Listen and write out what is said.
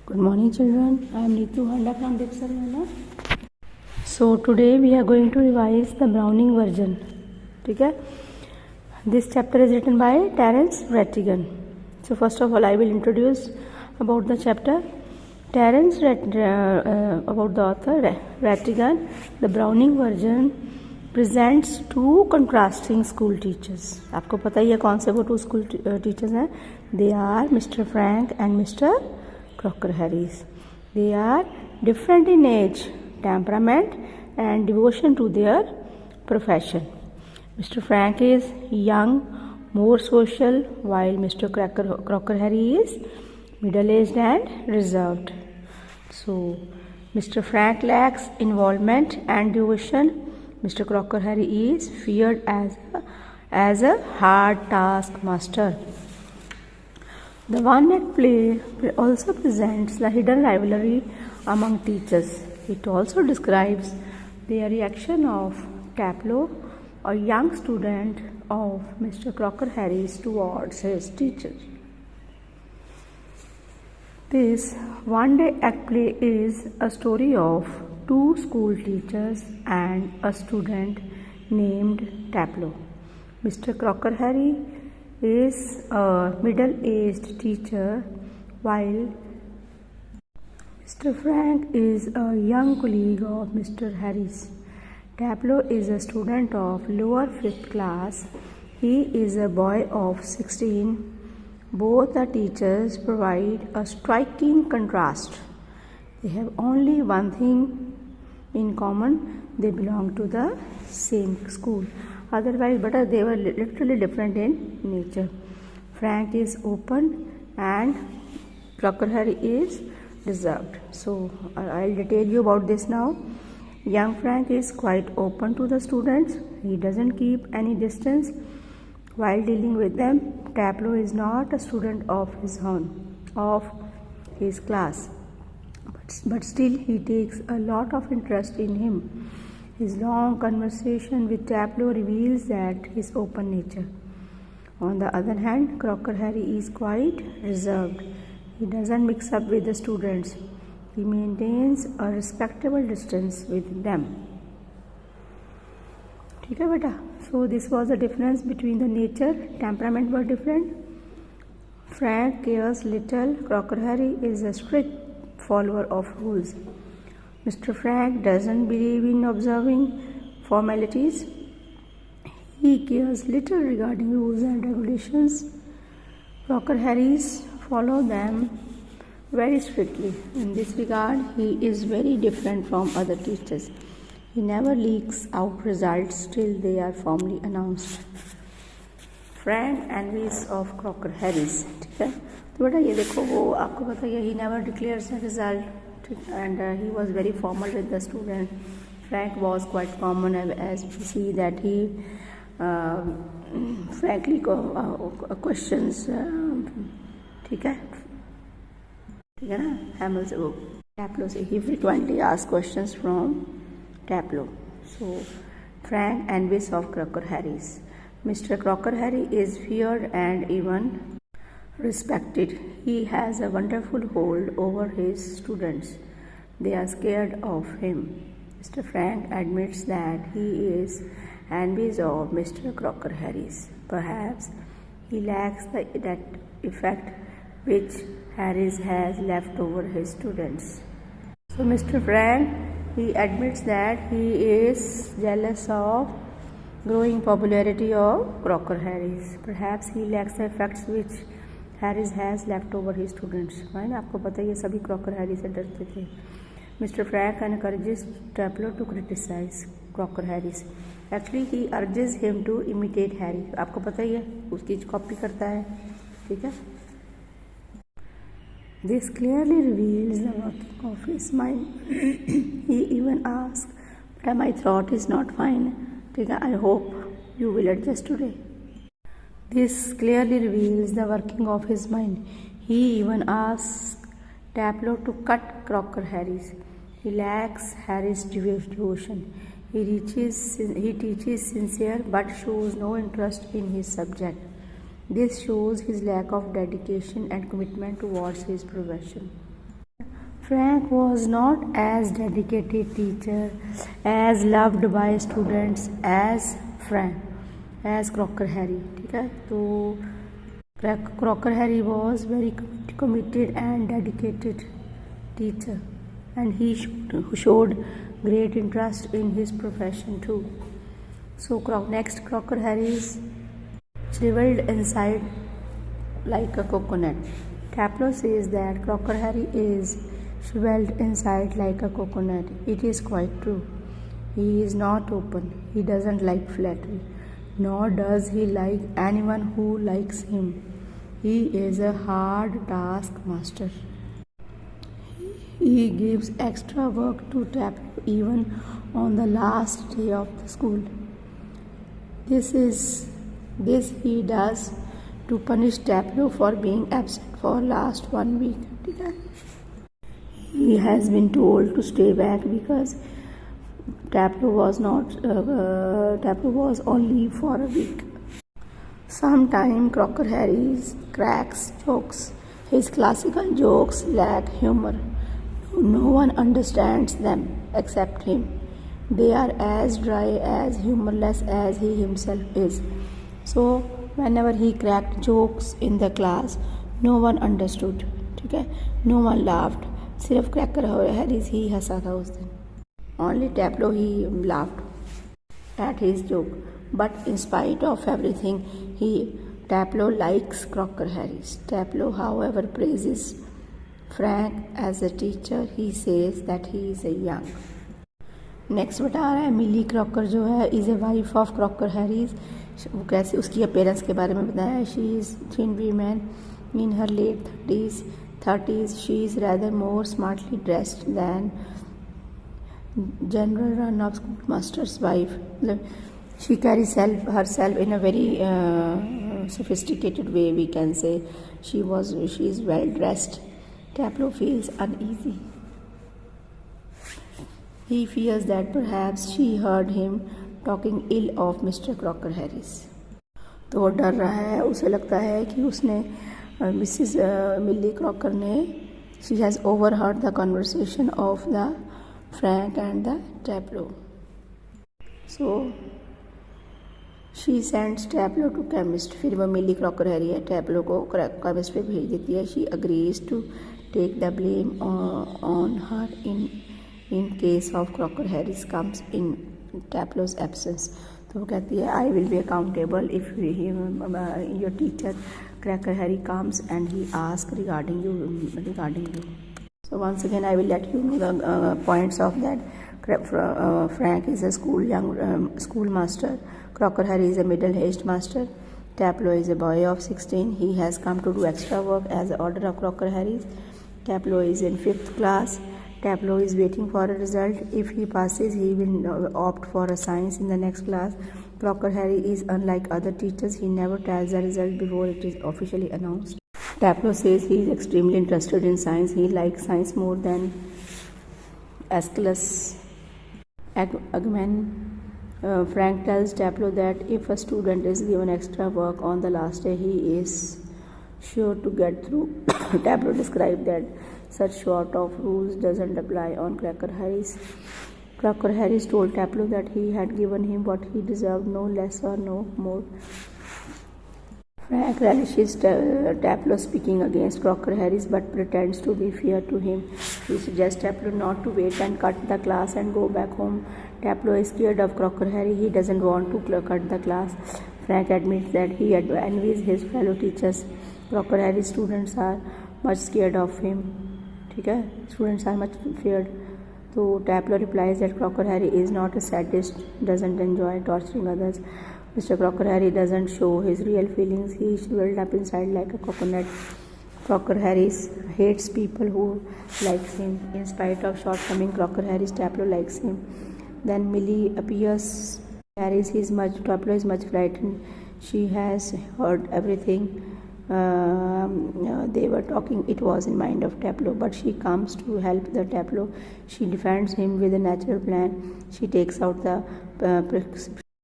Good morning children, I am Neetu Handa from Dipsarwala. So today we are going to revise the Browning version. ठीक है? This chapter is written by Terence Rattigan. So first of all I will introduce about the chapter. About the author Rattigan. The Browning version presents two contrasting school teachers. आपको पता ही है कौन से वो two school teachers हैं. They are Mr. Frank and Mr. Crocker Harris. They are different in age, temperament and devotion to their profession. Mr. Frank is young, more social, while Mr. Crocker Harris is middle-aged and reserved. So, Mr. Frank lacks involvement and devotion. Mr. Crocker Harris is feared as a hard taskmaster. The one at play also presents the hidden rivalry among teachers. It also describes the reaction of Taplow, a young student of Mr. Crocker Harris, towards his teacher. This one-day act play is a story of two school teachers and a student named Taplow. Mr. Crocker Harris is a middle-aged teacher, while Mr. Frank is a young colleague of Mr. Harris. Taplow is a student of lower 5th class. He is a boy of 16. Both the teachers provide a striking contrast. They have only one thing in common: they belong to the same school. Otherwise, but they were literally different in nature. Frank is open and Crocker Harris is reserved. So, I'll detail you about this now. Young Frank is quite open to the students. He doesn't keep any distance while dealing with them. Taplow is not a student of his class, but still he takes a lot of interest in him. His long conversation with Taplow reveals that his open nature. On the other hand, Crocker Harris is quite reserved. He doesn't mix up with the students. He maintains a respectable distance with them. ठीक है बेटा? So this was the difference between the nature, temperament were different. Frank cares little. Crocker Harris is a strict follower of rules. Mr. Frank doesn't believe in observing formalities. He cares little regarding rules and regulations. Crocker Harris follows them very strictly. In this regard, he is very different from other teachers. He never leaks out results till they are formally announced. Frank envies of Crocker Harris. ठीक है? तो बेटा ये देखो वो आपको पता है he never declares the result. And he was very formal with the student. Frank was quite common, as we see that he frankly questions. ठीक है ना? Hamel से वो Taplow से he frequently asks questions from Taplow. So Frank envies of Crocker Harris. Mr. Crocker Harris is feared and even respected. He has a wonderful hold over his students. They are scared of him. Mr. Frank admits that he is envious of Mr. Crocker Harris. Perhaps he lacks that effect which Harris has left over his students. So Mr. Frank, he admits that he is jealous of growing popularity of Crocker Harris. Perhaps he lacks the effects which Harris has left over his students. है ना? आपको पता है ये सभी Crocker Harris से डरते थे. Mr. Frank encourages Taplow to criticize Crocker Harris. Actually, he urges him to imitate Harry. आपको पता ही है उसकी कॉपी करता है. ठीक है? This clearly reveals the working of his mind. He even asks, "But my throat is not fine. ठीक है? I hope you will adjust today." This clearly reveals the working of his mind. He even asks Taplow to cut Crocker Harris. He lacks Harris' devotion. He teaches sincere but shows no interest in his subject. This shows his lack of dedication and commitment towards his profession. Frank was not as dedicated teacher, as loved by students as Crocker Harry. ठीक है, तो Crocker Harry was very committed and dedicated teacher, and he showed great interest in his profession too. So next, Crocker Harry is shriveled inside like a coconut. Taplow says that Crocker Harry is shriveled inside like a coconut. It is quite true. He is not open. He doesn't like flattery, nor does he like anyone who likes him. He is a hard taskmaster. He gives extra work to Taplow even on the last day of the school. This he does to punish Taplow for being absent for last 1 week. He has been told to stay back because Taplow was on leave for a week. Sometimes Crocker Harry cracks jokes. His classical jokes lack humor. No one understands them except him. They are as dry, as humorless as he himself is. So whenever he cracked jokes in the class, no one understood. ठीक है, no one laughed. सिर्फ cracker Harris ही हंसा था उस दिन. Only Taplow he laughed at his joke. But in spite of everything, Taplow likes Crocker Harris. Taplow, however, praises Frank as a teacher. He says that he is a young. Next बता रहा है Millie Crocker जो है is a wife of Crocker Harris. वो कैसे उसकी appearance के बारे में बताया है. She is thin women in her late 30s. She is rather more smartly dressed than general run of school masters wife. मतलब she carry herself in a very sophisticated way, we can say. She is well dressed. Taplow feels uneasy. He fears that perhaps she heard him talking ill of Mr. Crocker Harris. तो वो डर रहा है. उसे लगता है कि उसने मिसिस मिली क्रॉकर ने she has overheard the conversation of the Frank and the Taplow. So she sends Taplow to chemist. फिर वो मिली क्रॉकर हैरी है Taplow को केमिस्ट पे भेज देती है. She agrees to take the blame on her in case of Crocker Harris comes in Taplow's absence. तो वो कहती है I will be accountable if your teacher Crocker Harry comes and he asks regarding you. So once again I will let you know the points of that. Frank is a school master. Crocker Harry is a middle-aged master. Taplow is a boy of 16. He has come to do extra work as the order of Crocker Harris. Taplow is in 5th class. Taplow is waiting for a result. If he passes, he will opt for a science in the next class. Crocker Harry is unlike other teachers. He never tells the result before it is officially announced. Taplow says he is extremely interested in science. He likes science more than Aeschylus Agamenon. Frank tells Taplow that if a student is given extra work on the last day, he is sure to get through. Taplow described that such sort of rules doesn't apply on Crocker Harris. Crocker Harris told Taplow that he had given him what he deserved, no less or no more. Frank relishes Taplow speaking against Crocker Harris but pretends to be fair to him. He suggests Taplow not to wait and cut the class and go back home. Taplow is scared of Crocker Harry. He doesn't want to cut the class. Frank admits that he envies his fellow teachers. Crocker Harry's students are much scared of him. ठीक है, students are much feared. तो Taplow replies that Crocker Harry is not a sadist, doesn't enjoy torturing others. Mr. Crocker Harry doesn't show his real feelings. He is shriveled up inside like a coconut. Crocker Harry hates people who likes him. In spite of shortcoming, Crocker Harry Taplow likes him. Then Millie appears. Taplow is much frightened. She has heard everything. They were talking. It was in mind of Taplow, but she comes to help the Taplow. She defends him with a natural plan. She takes out the